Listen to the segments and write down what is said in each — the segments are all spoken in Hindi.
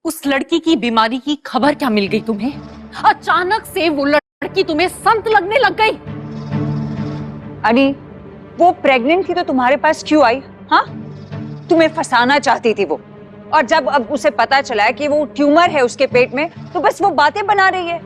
उस लड़की की बीमारी की खबर क्या मिल गई तुम्हें? अचानक से वो लड़की तुम्हें संत लगने लग गई। अनी, वो प्रेग्नेंट थी तो तुम्हारे पास क्यों आई? हाँ, तुम्हें फंसाना चाहती थी वो। और जब अब उसे पता चला है कि वो ट्यूमर है उसके पेट में, तो बस वो बातें बना रही है।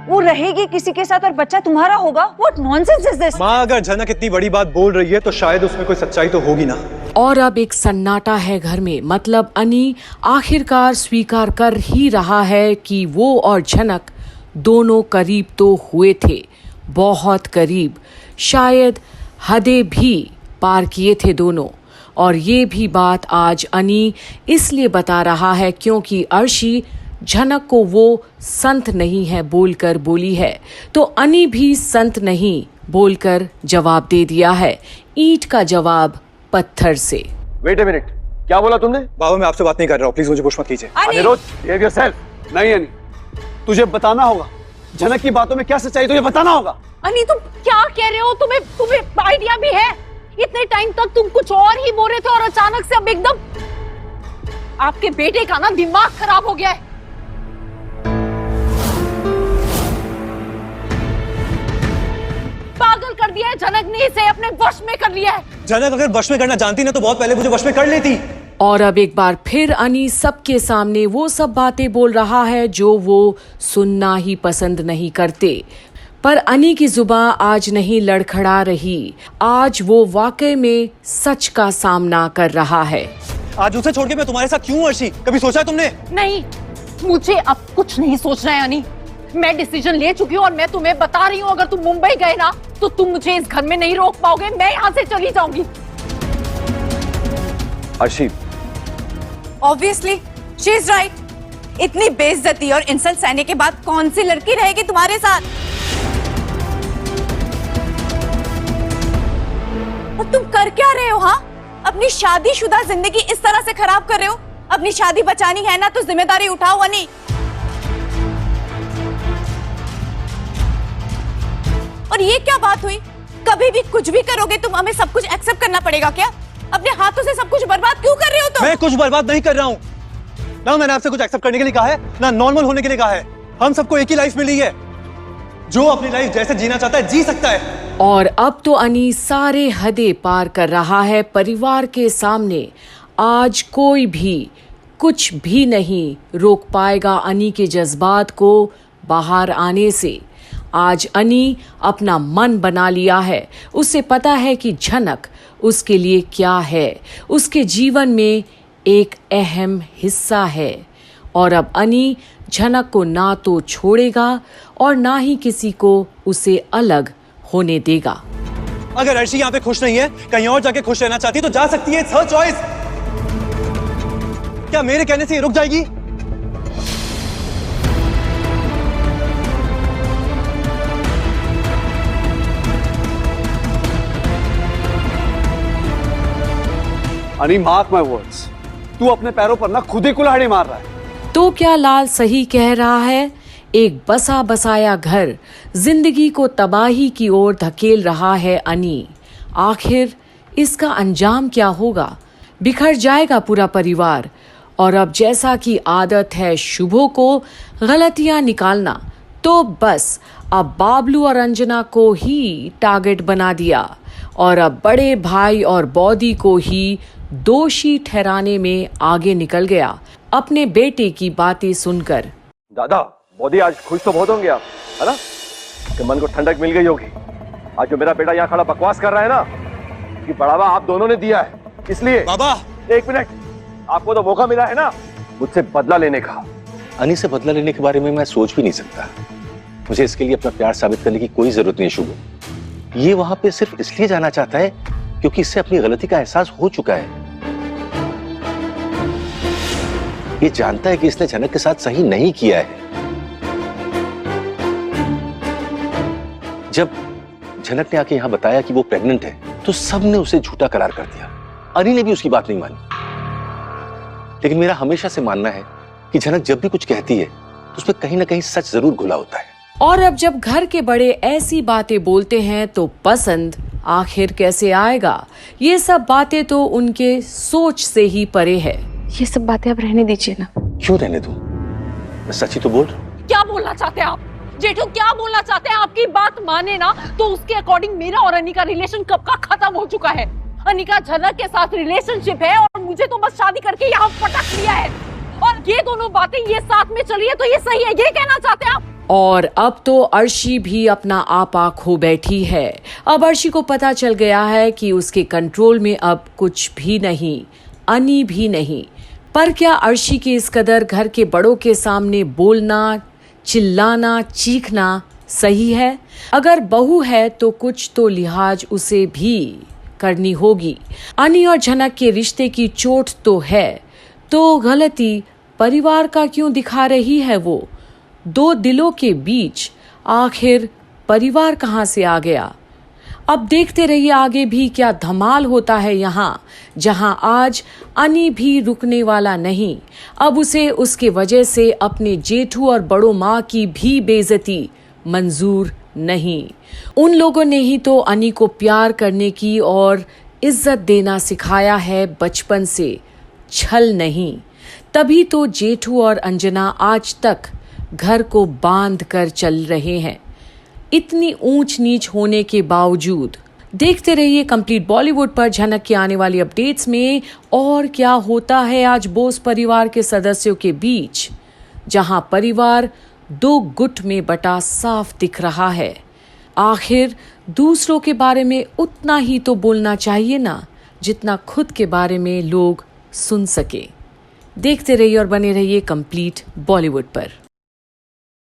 वो रहेगी किसी के साथ और बच्चा तुम्हारा होगा। What nonsense is this? माँ, अगर जनक इतनी बड़ी बात बोल रही है तो शायद उसमें कोई सच्चाई तो होगी ना। और अब एक सन्नाटा है घर में। मतलब अनी आखिरकार स्वीकार कर ही रहा है कि वो और जनक दोनों करीब तो हुए थे, बहुत करीब, शायद हदें भी पार किए थे दोनों। और ये भी बात आज अनी इसलिए बता रहा है क्योंकि अर्शी जनक को वो संत नहीं है बोलकर बोली है, तो अनी भी संत नहीं बोलकर जवाब दे दिया है, ईंट का जवाब पत्थर से। वेट अ मिनट, क्या बोला तुमने? बाबा, मैं आपसे बात नहीं कर रहा हूँ, प्लीज मुझे पुश मत कीजिए। Aniruddh, behave yourself. नहीं अनी, तुझे बताना होगा जनक की बातों में क्या सच्चाई, तुझे बताना होगा। अनी, तुम क्या कह रहे हो? तुम्हें आइडिया भी है? इतने टाइम तक तुम कुछ और ही बोल रहे थे और अचानक से अब एकदम आपके बेटे का ना दिमाग खराब हो गया है। पागल कर दिया है जनक ने इसे, अपने वश में कर लिया है। जनक अगर वश में करना जानती ना तो बहुत पहले मुझे वश में कर लेती। और अब एक बार फिर अनी सबके सामने वो सब बातें बोल रहा है जो वो सुनना ही पसंद नहीं करते। पर अनी की जुबान आज नहीं लड़खड़ा रही, आज वो वाकई में सच का सामना कर रहा है। आज उसे छोड़ के मैं तुम्हारे साथ क्यों हूँ अर्शी? कभी सोचा है तुमने? नहीं, मुझे अब कुछ नहीं सोचना है अनी। मैं डिसीजन ले चुकी हूँ और मैं तुम्हें बता रही हूँ, अगर तुम मुंबई गए ना तो तुम मुझे इस घर में नहीं रोक पाओगे। मैं यहाँ से चली जाऊंगी। Arshi, obviously she is right. इतनी बेइज्जती और इंसल्ट सहने के बाद कौन सी लड़की रहेगी तुम्हारे साथ? और तुम कर क्या रहे हो? हाँ, अपनी शादीशुदा जिंदगी इस तरह से खराब कर रहे हो। अपनी शादी बचानी है ना तो जिम्मेदारी उठाओ अनी। और ये क्या बात हुई? कभी भी कुछ भी करोगे तुम हमें सब कुछ एक्सेप्ट करना पड़ेगा क्या? अपने हाथों से सब कुछ बर्बाद क्यों कर रहे हो तुम? मैं कुछ बर्बाद नहीं कर रहा हूँ ना। मैंने आपसे कुछ एक्सेप्ट करने के लिए कहा है ना नॉर्मल होने के लिए कहा है। हम सबको एक ही लाइफ मिली है, जो अपनी लाइफ जैसे जीना चाहता है जी सकता है। और अब तो अनी सारे हदें पार कर रहा है परिवार के सामने। आज कोई भी कुछ भी नहीं रोक पाएगा अनी के जज्बात को बाहर आने से। आज अनी अपना मन बना लिया है। उसे पता है कि जनक उसके लिए क्या है, उसके जीवन में एक अहम हिस्सा है। और अब अनी जनक को ना तो छोड़ेगा और ना ही किसी को उसे अलग होने देगा। अगर अर्शी यहाँ पे खुश नहीं है, कहीं और जाके खुश रहना चाहती है तो जा सकती है। It's her choice. क्या मेरे कहने से ये रुक जाएगी? अनी, मार्क माय वर्ड्स, तू अपने पैरों पर ना खुद ही कुल्हाड़ी मार रहा है। तो क्या लाल सही कह रहा है? एक बसा बसाया घर जिंदगी को तबाही की ओर धकेल रहा है अनी। आखिर इसका अंजाम क्या होगा? बिखर जाएगा पूरा परिवार। और अब जैसा कि आदत है शुभो को गलतियां निकालना, तो बस अब बाबलू और अंजना को ही टारगेट बना दिया और अब बड़े भाई और बॉडी को ही दोषी ठहराने में आगे निकल गया अपने बेटे की बातें सुनकर। दादा, बॉडी आज खुश तो बहुत होंगे आप, है ना? आपके मन को ठंडक मिल गई होगी। आज जो मेरा बेटा यहाँ खड़ा बकवास कर रहा है ना, कि बढ़ावा आप दोनों ने दिया है, इसलिए। बाबा, एक मिनट, आपको तो मौका मिला है ना मुझसे बदला लेने का। अनी से बदला लेने के बारे में मैं सोच भी नहीं सकता। मुझे इसके लिए अपना प्यार साबित करने की कोई जरूरत नहीं है शुभ। ये वहां पे सिर्फ इसलिए जाना चाहता है क्योंकि इससे अपनी गलती का एहसास हो चुका है। ये जानता है कि इसने जनक के साथ सही नहीं किया है। जब जनक ने आके यहां बताया कि वो प्रेग्नेंट है तो सबने उसे झूठा करार कर दिया। अनी ने भी उसकी बात नहीं मानी। लेकिन मेरा हमेशा से मानना है कि जनक जब भी कुछ कहती है तो उसमें कहीं ना कहीं सच जरूर घुला होता है। और अब जब घर के बड़े ऐसी बातें बोलते हैं तो पसंद आखिर कैसे आएगा? ये सब बातें तो उनके सोच से ही परे है। ये सब बातें अब रहने दीजिए ना। क्यों रहने दूं? मैं सच्ची तो बोल रहा हूं। क्या बोलना चाहते हैं आप जेठू? क्या बोलना चाहते हैं? आपकी बात माने ना तो उसके अकॉर्डिंग मेरा और अनी का रिलेशन कब का खत्म हो चुका है। अनी का झनक के साथ रिलेशनशिप है और मुझे तो बस शादी करके यहाँ पटक लिया है, और ये दोनों बातें ये साथ में चली है तो ये सही है, ये कहना चाहते हैं आप? और अब तो अर्शी भी अपना आपा खो बैठी है। अब अर्शी को पता चल गया है कि उसके कंट्रोल में अब कुछ भी नहीं, अनी भी नहीं। पर क्या अर्शी के इस कदर घर के बड़ों के सामने बोलना, चिल्लाना, चीखना सही है? अगर बहू है तो कुछ तो लिहाज उसे भी करनी होगी। अनी और झनक के रिश्ते की चोट तो है, तो गलती परिवार का क्यों दिखा रही है वो? दो दिलों के बीच आखिर परिवार कहां से आ गया? अब देखते रहिए आगे भी क्या धमाल होता है यहाँ, जहां आज अनी भी रुकने वाला नहीं। अब उसे उसके वजह से अपने जेठू और बड़ो माँ की भी बेइज्जती मंजूर नहीं। उन लोगों ने ही तो अनी को प्यार करने की और इज्जत देना सिखाया है बचपन से, छल नहीं। तभी तो जेठू और अंजना आज तक घर को बांध कर चल रहे हैं, इतनी ऊंच नीच होने के बावजूद। देखते रहिए कंप्लीट बॉलीवुड पर झनक के आने वाली अपडेट्स में और क्या होता है आज बोस परिवार के सदस्यों के बीच, जहां परिवार दो गुट में बटा साफ दिख रहा है। आखिर दूसरों के बारे में उतना ही तो बोलना चाहिए ना, जितना खुद के बारे में लोग सुन सके। देखते रहिए और बने रहिए कंप्लीट बॉलीवुड पर।